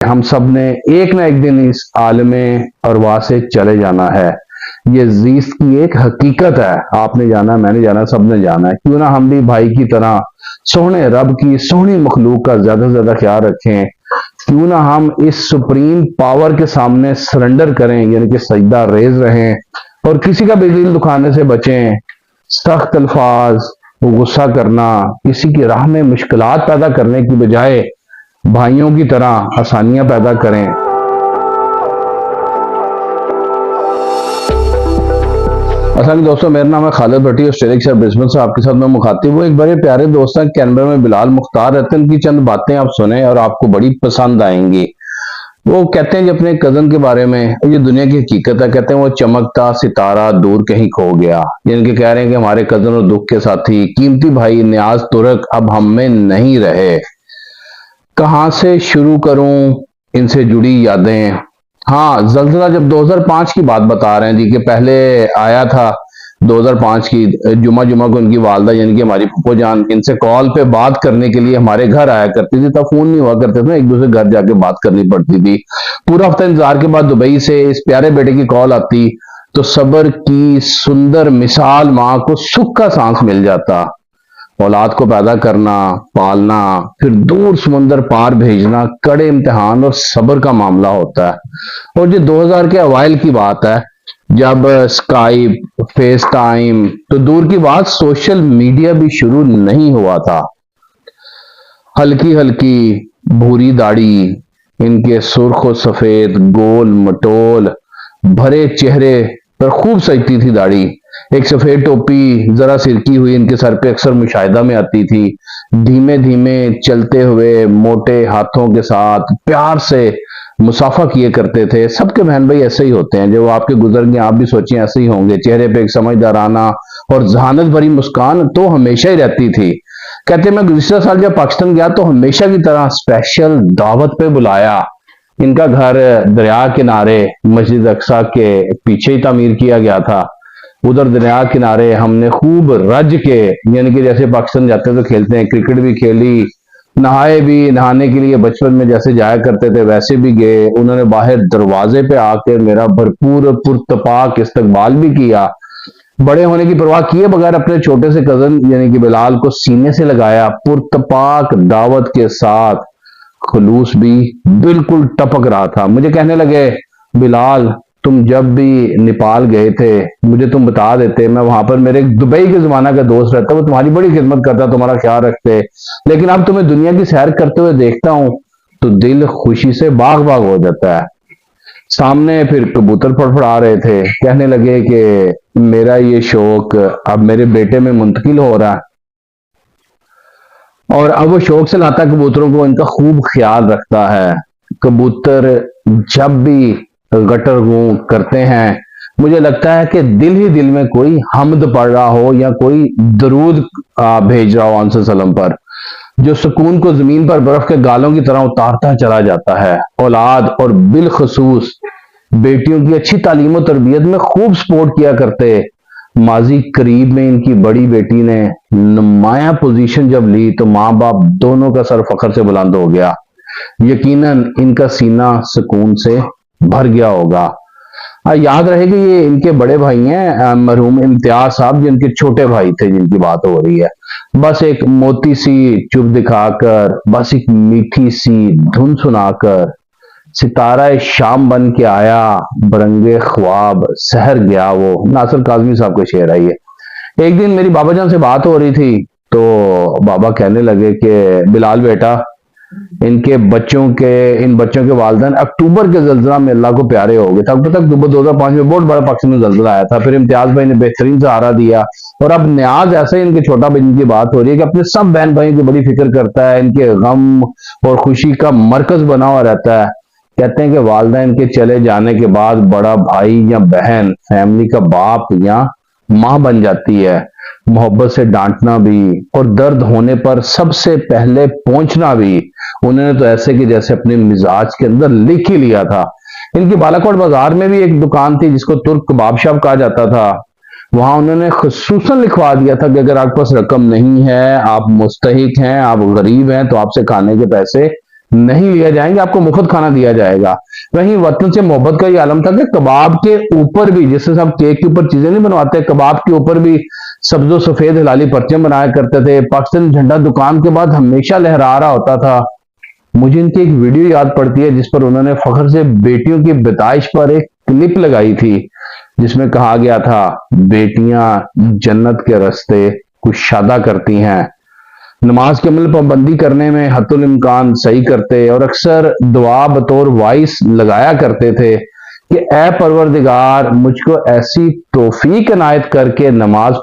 हम सब ने एक ना एक दिन इस आलमे अरवा से चले जाना है। ये जीस की एक हकीकत है। आपने जाना, मैंने जाना, सबने जाना है। क्यों ना हम भी भाई की तरह सोहने रब की सोहनी मखलूक का ज्यादा से ज्यादा ख्याल रखें। क्यों ना हम इस सुप्रीम पावर के सामने सरेंडर करें, यानी कि सजदा रेज रहें और किसी का भी दिल दुखाने से बचें। सख्त अल्फाज, गुस्सा करना, किसी की राह में मुश्किलात पैदा करने की बजाय भाइयों की तरह आसानियां पैदा करें। असल दोस्तों, मेरा नाम है खालिद भट्टी, ऑस्ट्रेलिया के शहर ब्रिस्बेन से आपके साथ मैं मुखातिब हूँ। एक बड़े प्यारे दोस्त हैं कैनबरा में, बिलाल मुख्तार रहते हैं। उनकी चंद बातें आप सुने और आपको बड़ी पसंद आएंगी। वो कहते हैं कि अपने कजन के बारे में, ये दुनिया की हकीकत है, कहते हैं वो चमकता सितारा दूर कहीं खो गया। यानी कि कह रहे हैं कि हमारे कजन और दुख के साथी कीमती भाई नियाज तुरक अब हम में नहीं रहे। कहां से शुरू करूं इनसे जुड़ी यादें। हाँ, जल्जला जब 2005 की बात बता रहे हैं जी, कि पहले आया था 2005 की जुमा जुमा को उनकी वालदा यानी कि हमारी फूफो जान इनसे कॉल पे बात करने के लिए हमारे घर आया करती थी। तब फोन नहीं हुआ करते थे, एक दूसरे घर जाके बात करनी पड़ती थी। पूरा हफ्ता इंतजार के बाद दुबई से इस प्यारे बेटे की कॉल आती तो सब्र की सुंदर मिसाल माँ को सुख का सांस मिल जाता। औलाद को पैदा करना, पालना, फिर दूर समुंदर पार भेजना कड़े इम्तिहान और सब्र का मामला होता है। और ये 2000 के अवाइल की बात है, जब स्काइप, फेस टाइम तो दूर की बात, सोशल मीडिया भी शुरू नहीं हुआ था। हल्की हल्की भूरी दाढ़ी, इनके सुर्ख और सफेद गोल मटोल भरे चेहरे पर खूब सजती थी दाढ़ी। एक सफेद टोपी जरा सिरकी हुई इनके सर पे अक्सर मुशाहिदा में आती थी। धीमे धीमे चलते हुए मोटे हाथों के साथ प्यार से मुसाफा किए करते थे। सबके बहन भाई ऐसे ही होते हैं, जो आपके गुजर गए आप भी सोचिए ऐसे ही होंगे। चेहरे पे एक समझदाराना और जहानत भरी मुस्कान तो हमेशा ही रहती थी। कहते मैं गुज़िश्ता साल जब पाकिस्तान गया तो हमेशा की तरह स्पेशल दावत पे बुलाया। इनका घर दरिया किनारे मस्जिद अक्सा के पीछे ही तामीर किया गया था। उधर दरिया किनारे हमने खूब रज के, यानी कि जैसे पाकिस्तान जाते हैं तो खेलते हैं, क्रिकेट भी खेली, नहाए भी। नहाने के लिए बचपन में जैसे जाया करते थे वैसे भी गए। उन्होंने बाहर दरवाजे पे आकर मेरा भरपूर पुरतपाक इस्तकबाल भी किया। बड़े होने की परवाह किए बगैर अपने छोटे से कजन यानी कि बिलाल को सीने से लगाया। पुरतपाक दावत के साथ खलूस भी बिल्कुल टपक रहा था। मुझे कहने लगे, बिलाल तुम जब भी नेपाल गए थे मुझे तुम बता देते, मैं वहां पर मेरे दुबई के जमाना का दोस्त रहता, वो तुम्हारी बड़ी खिदमत करता, तुम्हारा ख्याल रखते। लेकिन अब तुम्हें दुनिया की सैर करते हुए देखता हूं तो दिल खुशी से बाग बाग हो जाता है। सामने फिर कबूतर फड़फड़ा रहे थे। कहने लगे कि मेरा ये शौक अब मेरे बेटे में मुंतकिल हो रहा है और अब वो शौक से लाता कबूतरों को, इनका खूब ख्याल रखता है। कबूतर जब भी गटर गूं करते हैं मुझे लगता है कि दिल ही दिल में कोई हमद पढ़ रहा हो या कोई दरूद भेज रहा हो आंसर सलम पर, जो सुकून को जमीन पर बर्फ के गालों की तरह उतारता चला जाता है। औलाद और बिलखसूस बेटियों की अच्छी तालीम और तरबियत में खूब सपोर्ट किया करते। माजी करीब में इनकी बड़ी बेटी ने नुमाया पोजीशन जब ली तो माँ बाप दोनों का सर फखर से बुलंद हो गया। यकीनन इनका सीना सुकून से भर गया होगा। याद रहे कि ये इनके बड़े भाई हैं मरहूम इम्तियाज साहब, जिनके छोटे भाई थे जिनकी बात हो रही है। बस एक मोती सी चुप दिखाकर, बस एक मीठी सी धुन सुनाकर सितारा शाम बन के आया, बरंगे ख्वाब सहर गया। वो नासिर काजमी साहब का शेर है ये। एक दिन मेरी बाबा जान से बात हो रही थी तो बाबा कहने लगे कि बिलाल बेटा, इन बच्चों के वालिदैन अक्टूबर के जल्जला में अल्लाह को प्यारे हो गए। तक 2005 में बहुत बड़ा पाकिस्तान में जल्जला आया था। फिर इम्तियाज भाई ने बेहतरीन सहारा दिया और अब न्याज ऐसे इनके छोटा भाई की बात हो रही है कि अपने सब बहन भाइयों की बड़ी फिक्र करता है, इनके गम और खुशी का मरकज बना हुआ रहता है। कहते हैं कि वालिदैन के चले जाने के बाद बड़ा भाई या बहन फैमिली का बाप या माँ बन जाती है। मोहब्बत से डांटना भी और दर्द होने पर सबसे पहले पहुंचना भी उन्होंने तो ऐसे कि जैसे अपने मिजाज के अंदर लिख ही लिया था। इनकी बालाकोट बाजार में भी एक दुकान थी जिसको तुर्क कबाब शॉप कहा जाता था। वहां उन्होंने खुसूसन लिखवा दिया था कि अगर आपके पास रकम नहीं है, आप मुस्तहिक हैं, आप गरीब हैं, तो आपसे खाने के पैसे नहीं लिया जाएंगे, आपको मुफ्त खाना दिया जाएगा। वहीं वतन से मोहब्बत का ये आलम था कि कबाब के ऊपर भी, जैसे हम केक के ऊपर चीजें नहीं बनवाते, कबाब के ऊपर भी सब्जो सफेद हिलाली पर्चे बनाया करते थे। पाकिस्तान झंडा दुकान के बाद हमेशा लहरा रहा होता था। मुझे इनकी एक वीडियो याद पड़ती है जिस पर उन्होंने फख्र से बेटियों की बिताइश पर एक क्लिप लगाई थी, जिसमें कहा गया था, बेटियां जन्नत के रास्ते कुशादा करती हैं। नमाज के अमल पाबंदी करने में हत्तुल इम्कान सही करते और अक्सर दुआ बतौर वॉइस लगाया करते थे कि ए परवरदिगार, मुझको ऐसी तौफीक इनायत करके नमाज